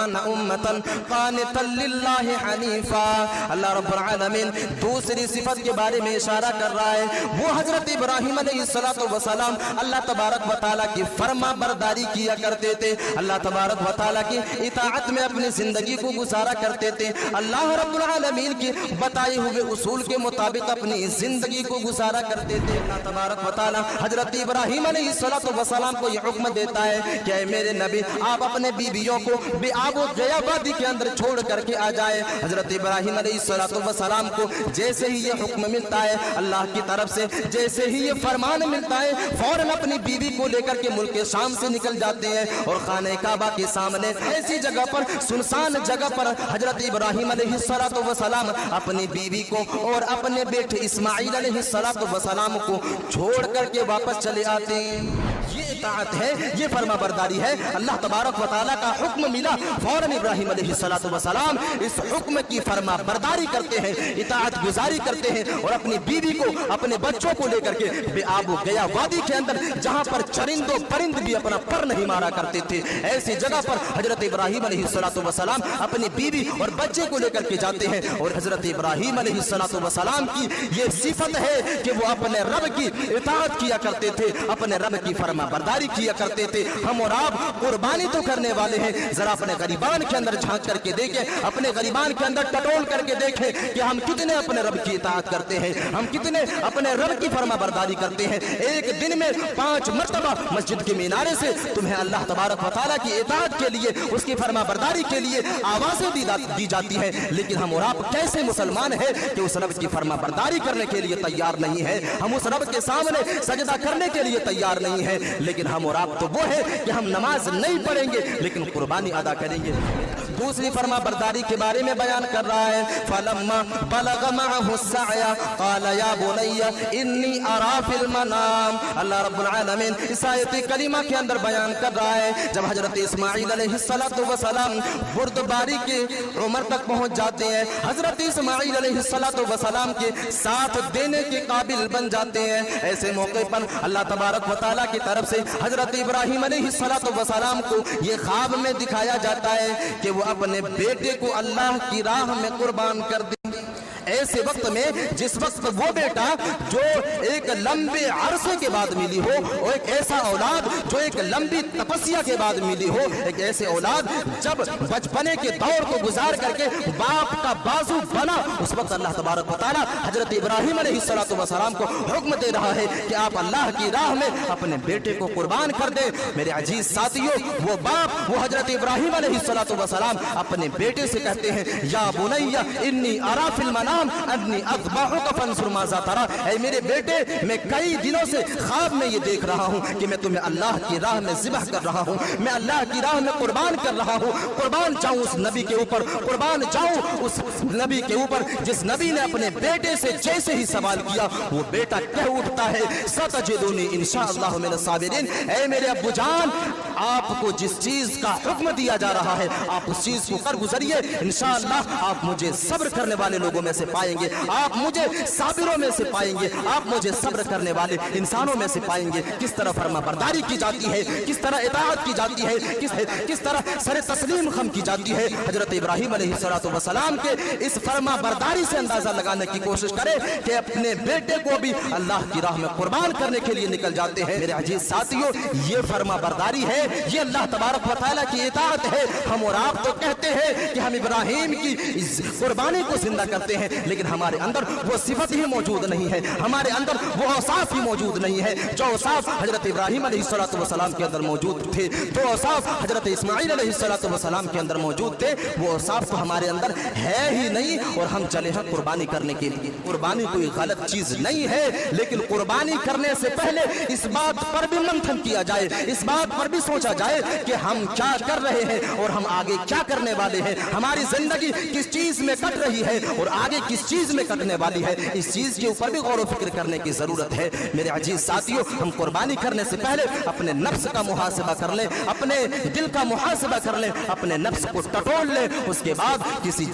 कान उम्मतन कानितन लिल्लाहि Hanifa. अल्लाह रब्बुल आलमीन दूसरी सिफत के बारे में इशारा कर रहा है। वो हजरत इब्राहिम अलैहिस्सलातु वस्सलाम अल्लाह तबारक व तआला की फर्मा बरदारी किया करते थे, अल्लाह तबारक व तआला की इताअत में अपनी जिंदगी को गुजारा करते थे, अल्लाह रब्बुल आलमीन के बताए हुए उसूल के मुताबिक अपनी जिंदगी को गुजारा करते थे। अल्लाह तबारक व तआला हजरत इब्राहिम अलैहिस्सलातु वस्सलाम को यह हुक्म देता है कि ऐ मेरे नबी आप अपने बीवियों को बेआबो गया वादी के अंदर छोड़ करके आ जाए। हजरत इब्राहिम अलैहिस्सलातु वस्सलाम को जैसे ही ये हुक्म मिलता है अल्लाह की तरफ से, जैसे ही ये फरमान मिलता है फौरन अपनी बीवी को लेकर के मुल्क शाम से निकल जाते हैं और खाने काबा के सामने ऐसी जगह पर, सुनसान जगह पर हजरत इब्राहिम अलैहिस्सलातु वस्सलाम अपनी बीवी को और अपने बेटे इस्माइल अलैहिस्सलातु वस्सलाम को छोड़ करके वापस चले आते हैं। ये इताअत है, ये फर्मा बरदारी है। अल्लाह तबारक व तआला का हुक्म मिला, फौरन इब्राहिम अलैहिस्सलातु वस्सलाम इस हुक्म की फर्मा बरदारी करते हैं, इताअत गुजारी करते हैं और अपनी बीवी को, अपने बच्चों को लेकर के बेआबो गया वादी के अंदर, जहां पर चरिंदो परिंद भी अपना पर नहीं मारा करते थे, ऐसी जगह पर हजरत इब्राहिम अलैहिस्सलातु वस्सलाम अपनी बीवी और बच्चे को लेकर के जाते हैं। और हजरत इब्राहिम अलैहिस्सलातु वस्सलाम की ये सिफत है कि वो अपने रब की इताअत किया करते थे, अपने रब की फर्मा बरदारी किया करते थे। हम और आप कुर्बानी तो करने वाले हैं, जरा अपने गरीबान के अंदर झांक करके देखें, अपने गरीबान के अंदर टटोल करके देखें कि हम कितने अपने रब की इताअत करते हैं, हम कितने अपने रब की फर्मा बरदारी करते हैं। एक दिन में 5 मर्तबा मस्जिद के मीनारे से तुम्हें अल्लाह तबारक व तआला की इताअत के लिए, उसकी फर्मा बरदारी के लिए आवाजें दी जाती हैं, लेकिन हम और आप कैसे मुसलमान हैं कि उस रब की फर्मा बरदारी करने के लिए तैयार नहीं है, हम उस रब के सामने सजदा करने के लिए तैयार नहीं है। लेकिन हम और आप तो वो है कि हम नमाज नहीं पढ़ेंगे लेकिन कुर्बानी अदा करेंगे। दूसरी फर्मा बरदारी के बारे में बयान कर रहा है, फलम्मा बलग मअहु सअया क़ाल या बुनय्या इन्नी अरा फिल मनाम। अल्लाह रब्बुल आलमीन इस आयत करीमा के अंदर बयान कर रहा है, जब हजरत इस्माइल अलैहिस्सलातु वस्सलाम बुर्दबारी के उम्र तक पहुंच जाते हैं, हजरत इस्माइल अलैहिस्सलातु वस्सलाम के साथ देने के काबिल बन जाते हैं, ऐसे मौके पर अल्लाह तबारक व तआला की तरफ से हजरत इब्राहिम अलैहिस्सलातु वस्सलाम को ये ख्वाब में दिखाया जाता है कि वो अपने बेटे को अल्लाह की राह में कुर्बान कर देंगे। ऐसे वक्त में, जिस वक्त वो बेटा जो एक लंबे अरसे के बाद मिली हो, और एक ऐसा औलाद जो एक लंबी तपस्या के बाद मिली हो, एक ऐसे औलाद जब बचपने के दौर को गुजार करके बाप का बाजू बना, उस वक्त अल्लाह तबारक व तआला हजरत इब्राहिम अलैहिस्सलातु वस्सलाम को हुक्म दे रहा है कि आप अल्लाह की राह में अपने बेटे को कुर्बान कर दे। मेरे अजीज साथियों, वो बाप, वो हजरत इब्राहिम अलैहिस्सलातु वस्सलाम अपने बेटे से कहते हैं, या बुनय्या इन्नी अरा फिल मनाम अन्नी अज़बहुका फंजुर माज़ा तरा। ऐ मेरे बेटे, मैं कई दिनों से ख्वाब में ये देख रहा हूँ कि मैं तुम्हें अल्लाह की राह में ज़िबह कर रहा हूँ, मैं अल्लाह की राह में कुर्बान कर रहा हूँ, कुर्बान जाऊँ उस नबी के ऊपर, कुर्बान जाऊँ उस नबी के ऊपर जिस नबी ने अपने बेटे से जैसे ही सवाल किया वो बेटा कह उठता है, सतजिदुनी इंशाअल्लाहु मिनस साबिरीन। ऐ मेरे अब्बू जान, आपको जिस चीज का हुक्म दिया जा रहा है आप उस चीज को कर गुजरिए, इंशाअल्लाह आप मुझे सब्र करने वाले लोगों में से पाएंगे, आप मुझे साबिरों में से पाएंगे, आप मुझे सब्र करने वाले इंसानों में से पाएंगे। किस तरह फर्मा बरदारी की जाती है, किस तरह इताअत की जाती है, किस तरह सर तस्लीम खम की जाती है। हजरत इब्राहिम अलैहिस्सलातु वस्सलाम के इस फर्मा बरदारी से अंदाजा लगाने की कोशिश करें कि अपने बेटे को भी अल्लाह की राह में कुर्बान करने के लिए निकल जाते हैं। मेरे अजीज साथियों, ये फर्मा बरदारी है, ये अल्लाह तबारक व तआला की इताअत है। हम और आप तो कहते हैं कि हम इब्राहिम की इस कुर्बानी को जिंदा करते हैं, लेकिन हमारे अंदर वो सिफत ही मौजूद नहीं है, हमारे अंदर वो औसाफ ही मौजूद नहीं है जो औसाफ हजरत इब्राहिम अलैहिस्सलातु वस्सलाम के अंदर मौजूद थे, जो औसाफ हजरत इस्माइल अलैहिस्सलातु वस्सलाम के अंदर मौजूद थे, वो औसाफ तो हमारे अंदर है ही नहीं। और हम चले हैं कुर्बानी करने के लिए। कुर्बानी कोई गलत चीज नहीं है, लेकिन कुर्बानी करने से पहले इस बात पर भी मंथन किया जाए, इस बात पर भी सोचा जाए कि हम क्या कर रहे हैं और हम आगे क्या करने वाले हैं, हमारी जिंदगी किस चीज में कट रही है और आगे किस चीज में कटने वाली है। इस चीज के ऊपर भी गौर व फिक्र करने की जरूरत है। मेरे अजीज साथियों, हम कुर्बानी करने से पहले अपने नफ्स का मुहासिबा कर लें, अपने दिल का मुहासिबा कर लें, अपने नफ्स को टटोल लें, उसके बाद किसी